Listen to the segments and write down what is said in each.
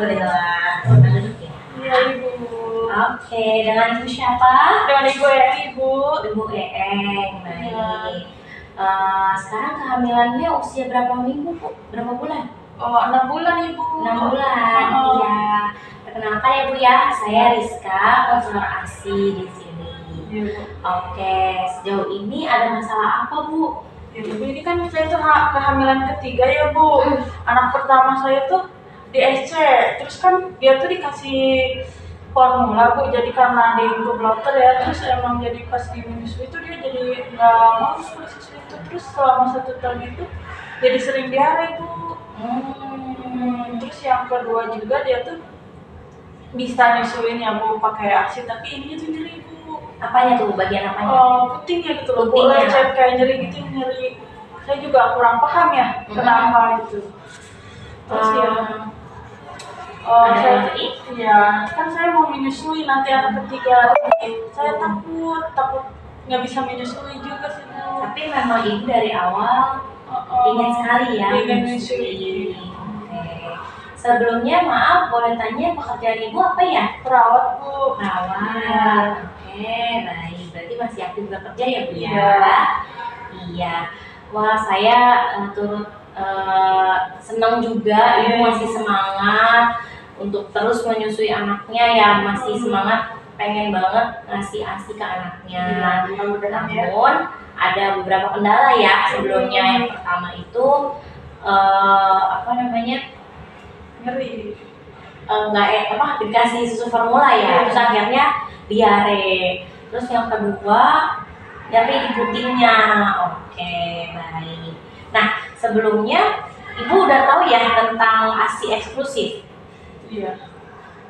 Alhamdulillah. Selamat duduk ya. Iya Ibu. Oke, dengan Ibu siapa? Dengan Ibu ya Ibu. Ibu Eeng. Baik. Iya. Sekarang kehamilannya usia berapa minggu, Bu? Berapa bulan? Oh, 6 bulan Ibu. 6 bulan. Oh. Iya. Perkenalkan ya Bu ya, saya Rizka, konselor ASI di sini. Iya Bu. Oke, sejauh ini ada masalah apa Bu? Ya, Ibu, ini kan saya tuh kehamilan ketiga ya Bu. Anak pertama saya tuh di SC, terus kan dia tuh dikasih formula Bu, jadi karena di inkubator ya, terus emang jadi pas di menyusui itu dia jadi nggak mau susu itu, terus selama 1 tahun itu jadi sering diare Bu. Terus yang kedua juga dia tuh bisa nyusuin ya Bu pakai ASI, tapi ini tuh nyeri Bu. Apanya tuh? Bagian apanya? Putingnya gitu loh Bu, Putingnya. lecet kayak nyeri gitu, nyeri. Saya juga kurang paham ya kenapa itu. Terus ya Ada lagi? iya, kan saya mau menyusui nanti anak ketiga. Saya takut nggak bisa menyusui juga sih Bu. Tapi memang Ibu dari awal ingin sekali ya ingin menyusui. menyusui. Oke. Sebelumnya maaf, boleh tanya pekerjaan Ibu apa ya? Perawat Bu. Perawat. Oke, baik. Berarti masih aktif bekerja ya Bu ya? Iya. Iya. Wah, saya turut senang juga Ibu masih semangat untuk terus menyusui anaknya ya, masih semangat pengen banget ngasih ASI ke anaknya. Namun ada beberapa kendala ya sebelumnya. Yang pertama itu Nyeri. nggak dikasih susu formula ya, terus akhirnya diare. Terus yang kedua nyeri di putingnya. Oke, baik. Nah, sebelumnya Ibu udah tahu ya tentang ASI eksklusif? Iya.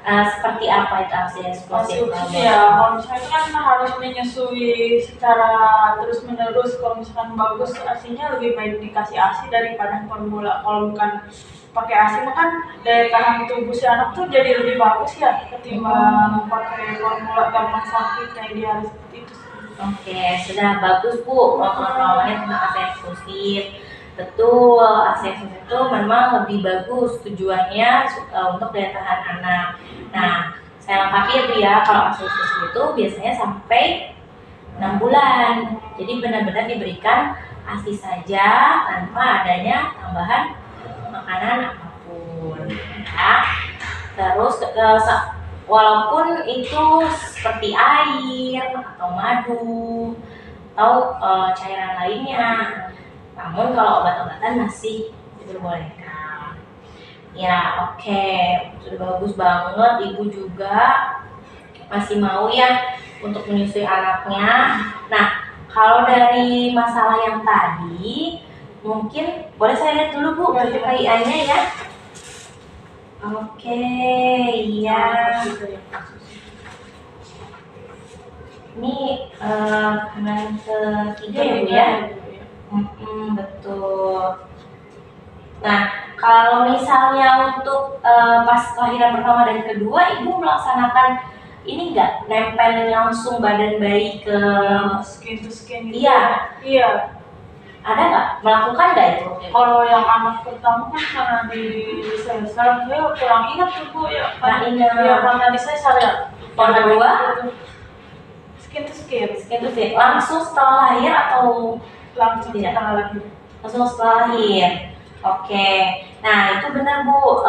Seperti apa itu ASI eksklusif? Ya, kalau misalnya kan harus menyusui secara terus menerus. Kalau misalkan bagus ASInya, lebih baik dikasih ASI daripada formula. Kalau bukan pakai ASI mah kan daya tahan tubuh si anak tuh jadi lebih bagus ya ketimbang pakai formula gampang sakit kayak dia harus seperti itu. Oke, sudah bagus Bu pengetahuannya tentang ASI eksklusif. Betul, ASI eksklusif itu memang lebih bagus tujuannya untuk daya tahan anak. Nah, saya lengkapi ya Bu ya, kalau ASI eksklusif itu biasanya sampai 6 bulan. Jadi benar-benar diberikan ASI saja tanpa adanya tambahan makanan apapun. Ya. Terus walaupun itu seperti air atau madu atau cairan lainnya, namun kalau obat-obatan masih diperbolehkan. Ya, oke, sudah bagus banget. Ibu juga masih mau ya untuk menyusui anaknya. Nah, kalau dari masalah yang tadi, mungkin boleh saya lihat dulu Bu KIA-nya ya. Oke, iya. Ini kehamilan ketiga ya Bu ya? Betul. Nah, kalau misalnya untuk pas kelahiran pertama dan kedua, Ibu melaksanakan ini nggak nempelin langsung badan bayi ke skin to skin gitu? Iya. Ada nggak? Melakukan nggak itu? Kalau yang anak pertama kan karena di sesar, saya kurang ingat tuh Bu ya. Karena di sesar ya. Yang kedua? Skin to skin. Skin to skin. Langsung setelah lahir atau langsung tidak? Setelah lahir. Langsung setelah lahir. Oke. Nah itu benar Bu.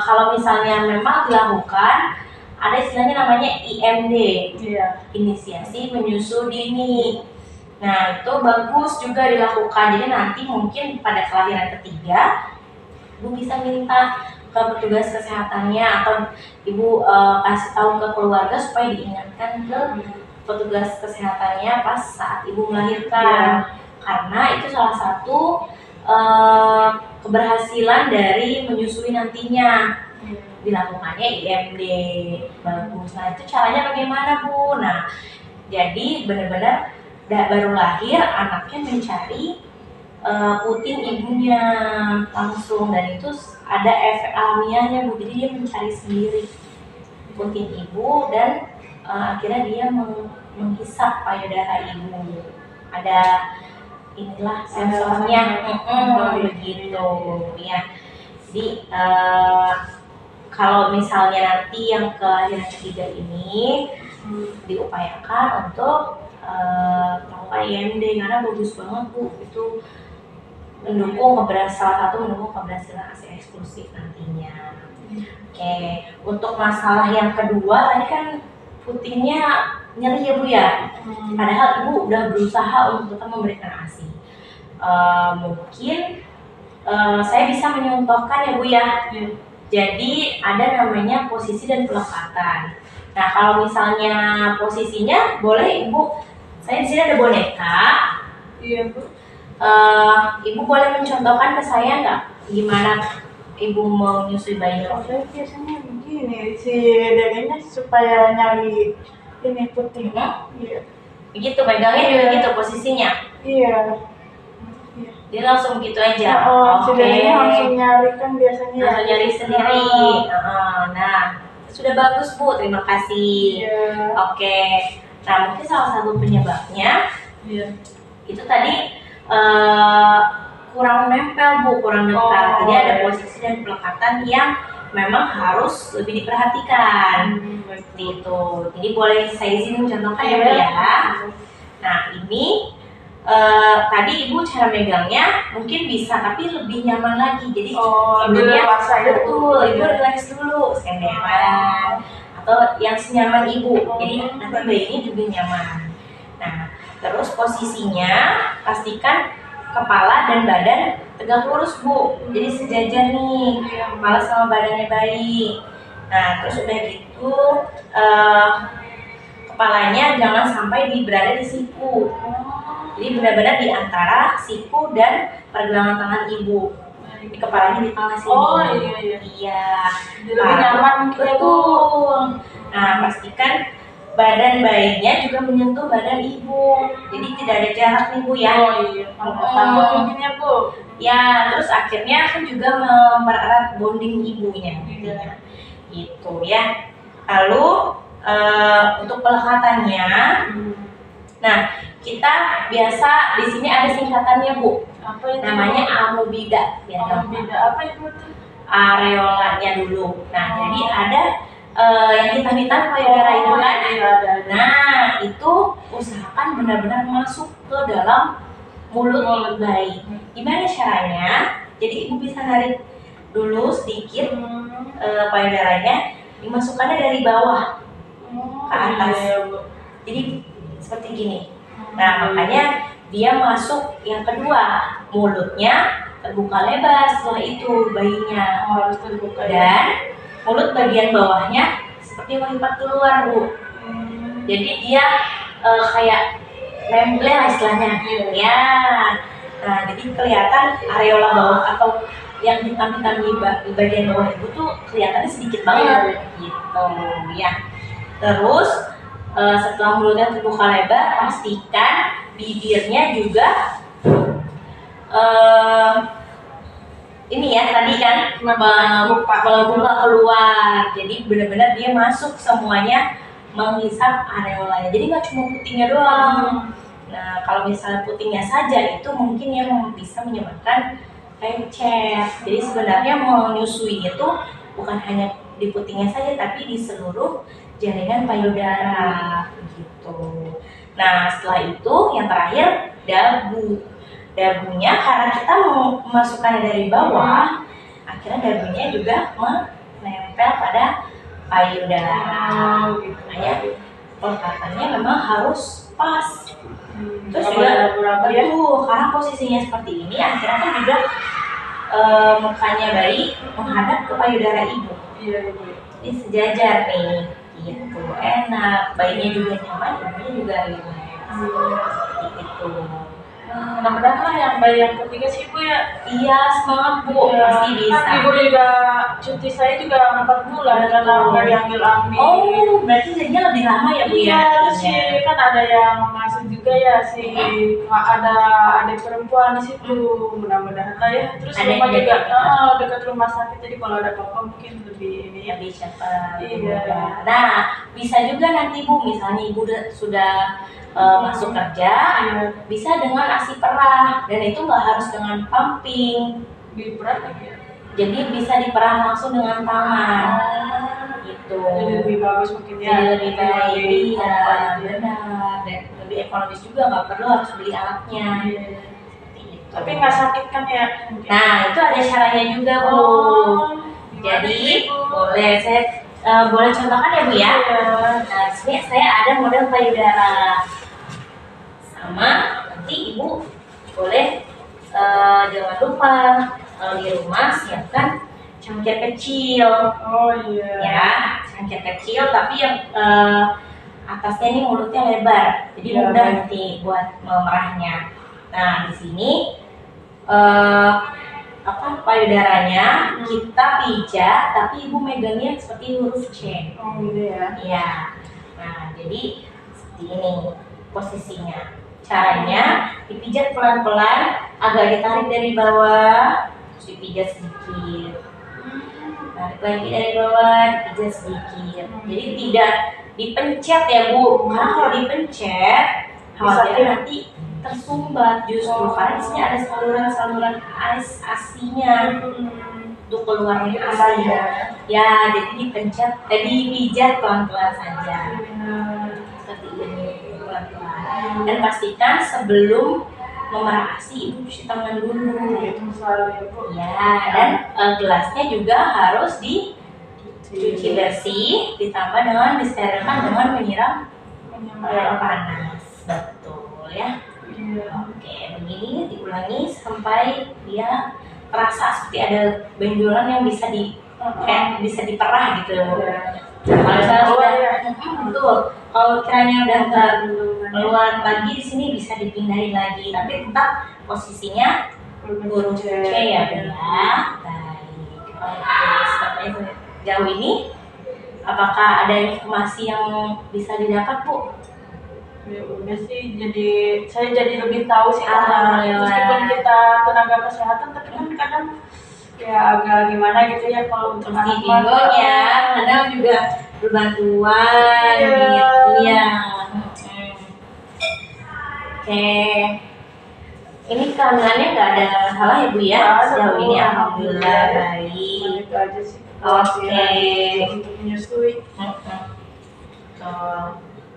Kalau misalnya memang dilakukan, ada istilahnya namanya IMD. Iya. Inisiasi menyusu dini. Nah itu bagus juga dilakukan. Jadi nanti mungkin pada kelahiran ketiga, Ibu bisa minta ke petugas kesehatannya atau Ibu kasih tahu ke keluarga supaya diingatkan ke petugas kesehatannya pas saat Ibu melahirkan. Karena itu salah satu keberhasilan dari menyusui nantinya. Dilakukannya IMD. Bagus. Nah itu caranya bagaimana Bu? Nah jadi benar-benar baru lahir anaknya mencari puting ibunya langsung, dan itu ada efek alamiahnya Bu. Jadi dia mencari sendiri puting ibu dan akhirnya dia menghisap payudara ibu. Ada inilah sensornya begitu ya. Jadi kalau misalnya nanti yang kelahiran ketiga ini diupayakan untuk melakukan IMD karena bagus banget Bu, itu mendukung salah satu mendukung keberhasilan ASI eksklusif nantinya. Oke, untuk masalah yang kedua tadi kan putingnya nyeri ya Bu ya, padahal Ibu udah berusaha untuk tetap memberikan ASI. Mungkin saya bisa menyontohkan ya Bu ya. Jadi ada namanya posisi dan pelekatan. Nah kalau misalnya posisinya boleh Ibu, saya di sini ada boneka. Iya Bu. Ibu boleh mencontohkan ke saya nggak gimana Ibu mau menyusui bayinya? Saya biasanya begini, si dedenya supaya nyari ini putih. Iya. Begitu, pegangnya juga gitu posisinya? Iya. Dia langsung gitu aja? Si dedenya langsung nyari kan biasanya. Langsung nyari sendiri? Nah, sudah bagus Bu, terima kasih. Iya. Oke, nah mungkin salah satu penyebabnya itu tadi kurang nempel Bu, kurang nempel. Jadi ada posisi dan pelekatan yang memang harus lebih diperhatikan. Seperti itu. Jadi boleh saya izin mencontohkan ya Bu ya. Nah ini tadi Ibu cara megangnya mungkin bisa, tapi lebih nyaman lagi. Jadi sebelumnya betul, Ibu relax dulu, senderan atau yang senyaman Ibu. Jadi nanti bayinya juga nyaman. Nah, terus posisinya pastikan kepala dan badan tegak lurus Bu. Jadi sejajar nih, kepala sama badannya baik. Nah, terus udah gitu kepalanya jangan sampai berada di siku. Jadi benar-benar di antara siku dan pergelangan tangan Ibu. Di kepalanya di tengah sini. Iya. Lebih nyaman betul. Nah, pastikan badan bayinya juga menyentuh badan Ibu. Jadi tidak ada jarak nih Bu ya. Takut mungkin ya Bu. Ya, terus akhirnya kan juga mempererat bonding ibunya. Gitu ya. Lalu untuk pelekatannya, nah kita biasa di sini ada singkatannya Bu. Apa itu? Namanya amubida. Amubida apa itu? Areolanya dulu. Nah jadi ada yang hitam-hitam payudara itu kan. Nah itu usahakan benar-benar masuk ke dalam mulut bayi. Gimana caranya? Jadi Ibu bisa narik dulu sedikit payudaranya, dimasukkannya dari bawah ke atas. Jadi seperti gini. Nah makanya dia masuk yang kedua, mulutnya terbuka lebar setelah itu bayinya. Harus terbuka. Dan mulut bagian bawahnya seperti melipat keluar Bu. Jadi dia kayak nempel lah istilahnya. Ya. Nah jadi kelihatan areola bawah atau yang hitam-hitam di bagian bawah Ibu tuh kelihatannya sedikit banget gitu ya. Terus setelah mulutnya terbuka lebar, pastikan bibirnya juga ini ya tadi kan membuka keluar. Jadi benar-benar dia masuk semuanya, menghisap areolanya. Jadi nggak cuma putingnya doang. Nah kalau misalnya putingnya saja itu mungkin yang bisa menyebabkan lecet. Jadi sebenarnya menyusui itu bukan hanya di putingnya saja, tapi di seluruh jaringan payudara gitu. Nah setelah itu yang terakhir dagu. Dagunya karena kita memasukkannya dari bawah, akhirnya dagunya juga menempel pada payudara. Makanya pelekatannya memang harus pas. Terus juga betul, karena posisinya seperti ini, akhirnya kan juga mukanya bayi menghadap ke payudara Ibu. Ini sejajar nih, gitu enak, bayinya juga nyaman, ibunya juga relax. Seperti itu. Mudah-mudahan lah yang bayi yang ketiga sih Bu ya. Iya, semangat Bu, pasti bisa. Kan Ibu juga cuti saya juga 4 bulan karena udah diambil AMI. Oh, berarti jadinya lebih lama ya Bu ya? Iya, terus sih kan ada yang masuk juga ya sih. Ada adik perempuan di situ. Mudah-mudahan lah ya. Terus ada rumah juga dekat rumah sakit, jadi kalau ada apa-apa mungkin lebih ini ya. Lebih cepat. Iya. Nah, bisa juga nanti Bu, misalnya Ibu sudah masuk kerja, bisa dengan ASI perah, dan itu nggak harus dengan pumping. Lebih berat lagi ya? Jadi bisa diperah langsung dengan tangan. Gitu. Jadi lebih bagus mungkin ya. Jadi lebih baik, iya, ya. benar. Dan lebih ekonomis juga, nggak perlu harus beli alatnya. Seperti itu. Tapi nggak sakit kan ya? Nah, itu ada caranya juga, Bu. Jadi boleh saya boleh contohkan ya, Bu ya. Nah, sini saya ada model payudara. Sama, nanti Ibu boleh jangan lupa kalau di rumah siapkan cangkir kecil. Oh iya. Ya, cangkir kecil tapi yang atasnya ini mulutnya lebar, jadi Ya, mudah baik. nanti buat memerahnya. Nah, di sini payudaranya kita pijat, tapi Ibu megangnya seperti huruf C. Oh gitu ya. Iya. Nah, jadi seperti ini posisinya. Caranya dipijat pelan-pelan, agak ditarik dari bawah, terus dipijat sedikit. Tarik lagi dari bawah, dipijat sedikit. Jadi tidak dipencet ya, Bu. Karena kalau dipencet, khawatir nanti tersumbat justru. Karena di sini ada saluran-saluran asinya untuk keluarnya asi. Ya, jadi dipencet, dipijat pelan-pelan saja. Seperti ini, pelan-pelan. Dan pastikan sebelum memerah asi Ibu cuci tangan dulu. Itu selalu ya Bu. Ya, dan gelasnya juga harus dicuci bersih, ditambah dengan disterilkan dengan menyiram air panas. Betul ya. Oke, begini diulangi sampai dia terasa seperti ada benjolan yang bisa bisa diperah gitu. Kalau misalnya sudah betul, kalau kiranya udah nggak keluar lagi di sini bisa dipindahin lagi, tapi tetap posisinya huruf C ya, Bu ya. Baik. Oke, sampai jauh ini apakah ada informasi yang bisa didapat, Bu? Ya udah sih, saya jadi lebih tahu sih Alhamdulillah. meskipun kita tenaga kesehatan, tapi kan kadang ya agak gimana gitu ya kalau untuk Masih bingung ya, kadang juga berbantuan gitu ya. Oke, ini kehamilannya nggak ada masalah ya, Bu ya? Sejauh ini alhamdulillah baik. Itu aja sih. Oke. Untuk menyusui.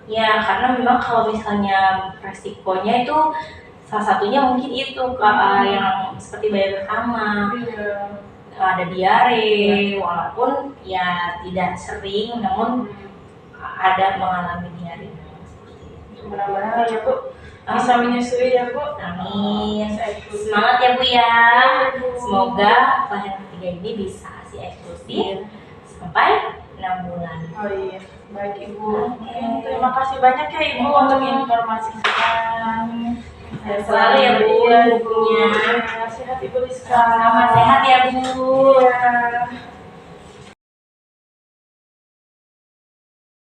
Ya, karena memang kalau misalnya resikonya itu salah satunya mungkin itu yang seperti bayi pertama. Ada diare, walaupun ya tidak sering, namun ada mengalami diare. Mudah-mudahan ya Bu bisa menyusui ya Bu. Amin. Semangat ya, Bu ya. Semoga kelahiran ketiga ini bisa ASI eksklusif sampai 6 bulan. Oh iya, baik Ibu. Terima kasih banyak ya Ibu untuk informasinya. Selalu ya, Bu, bukunya. Sehat Ibu Rizka. Sama sehat ya, Bu. Iya.